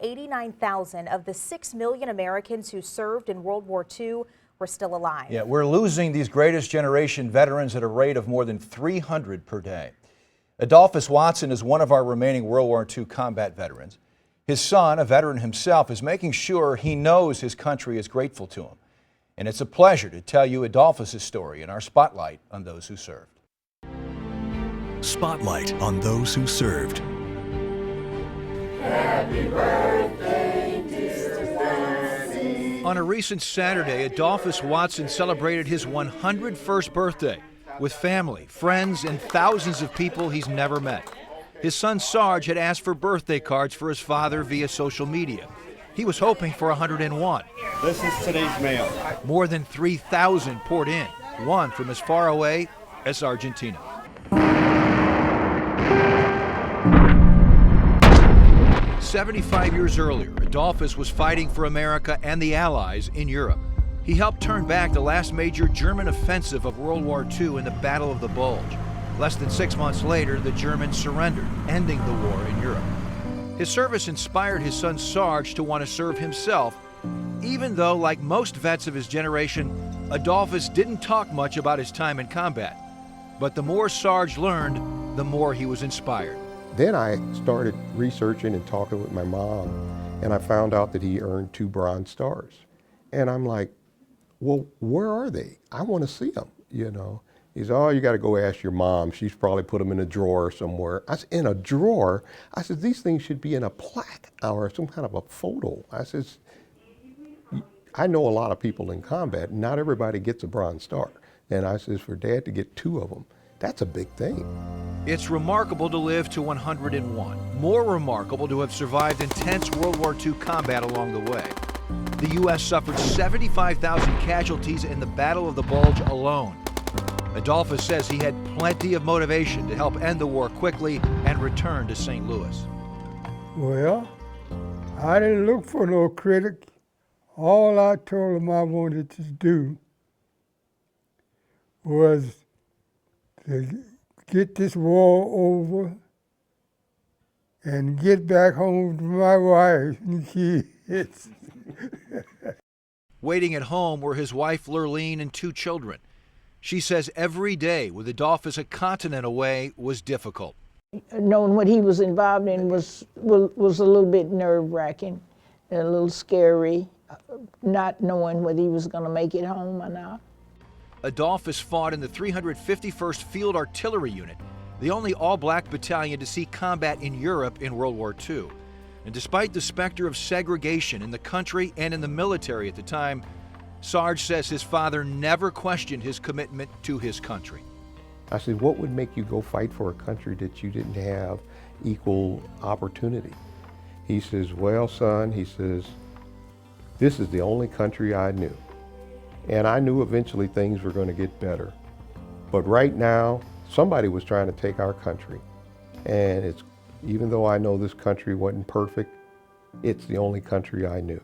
89,000 of the 6 million Americans who served in World War II were still alive. Yeah, we're losing these greatest generation veterans at a rate of more than 300 per day. Adolphus Watson is one of our remaining World War II combat veterans. His son, a veteran himself, is making sure he knows his country is grateful to him. And it's a pleasure to tell you Adolphus' story in our Spotlight on Those Who Served. Spotlight on Those Who Served. Happy birthday, dear Fancy. On a recent Saturday, Adolphus Watson celebrated his 101st birthday with family, friends, and thousands of people he's never met. His son Sarge had asked for birthday cards for his father via social media. He was hoping for 101. This is today's mail. More than 3,000 poured in, one from as far away as Argentina. "75 years earlier, Adolphus was fighting for America and the Allies in Europe. He helped turn back the last major German offensive of World War II in the Battle of the Bulge. Less than 6 months later, the Germans surrendered, ending the war in Europe. His service inspired his son Sarge to want to serve himself, even though, like most vets of his generation, Adolphus didn't talk much about his time in combat. But the more Sarge learned, the more he was inspired. Then I started researching and talking with my mom, and I found out that he earned 2 Bronze Stars. And I'm like, well, where are they? I want to see them, you know. He said, oh, you got to go ask your mom. She's probably put them in a drawer somewhere. I said, in a drawer? I said, these things should be in a plaque or some kind of a photo. I says, I know a lot of people in combat. Not everybody gets a Bronze Star. And I says, for Dad to get 2 of them, that's a big thing. It's remarkable to live to 101. More remarkable to have survived intense World War II combat along the way. The U.S. suffered 75,000 casualties in the Battle of the Bulge alone. Adolphus says he had plenty of motivation to help end the war quickly and return to St. Louis. Well, I didn't look for no critic. All I told him I wanted to do was to get this war over and get back home to my wife and kids. Waiting at home were his wife Lurleen and 2 children. She says every day with Adolphus a continent away was difficult. Knowing what he was involved in was a little bit nerve-wracking, and a little scary, not knowing whether he was going to make it home or not. Adolphus fought in the 351st Field Artillery Unit, the only all-black battalion to see combat in Europe in World War II. And despite the specter of segregation in the country and in the military at the time, Sarge says his father never questioned his commitment to his country. I said, what would make you go fight for a country that you didn't have equal opportunity? He says, well, son, he says, this is the only country I knew. And I knew eventually things were going to get better. But right now, somebody was trying to take our country. And even though I know this country wasn't perfect, it's the only country I knew.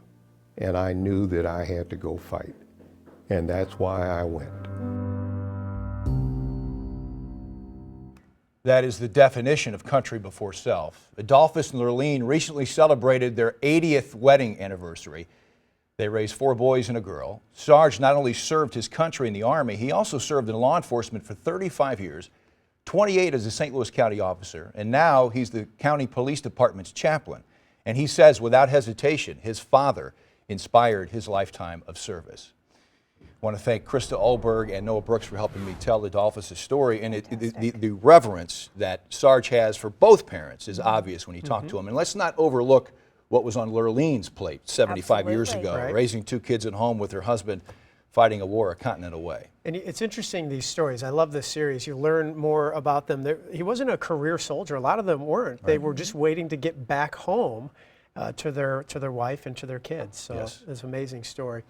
And I knew that I had to go fight. And that's why I went. That is the definition of country before self. Adolphus and Lurleen recently celebrated their 80th wedding anniversary. They raised 4 boys and a girl. Sarge not only served his country in the Army, he also served in law enforcement for 35 years, 28 as a St. Louis County officer, and now he's the County Police Department's chaplain. And he says without hesitation, his father inspired his lifetime of service. I want to thank Krista Olberg and Noah Brooks for helping me tell Adolphus' story. And the reverence that Sarge has for both parents is obvious when you talk to him. And let's not overlook what was on Lurleen's plate 75 years ago, right. Raising 2 kids at home with her husband, fighting a war a continent away. And it's interesting, these stories. I love this series. You learn more about them. He wasn't a career soldier. A lot of them weren't. Right. They were just waiting to get back home to their wife and to their kids. So yes. It's an amazing story.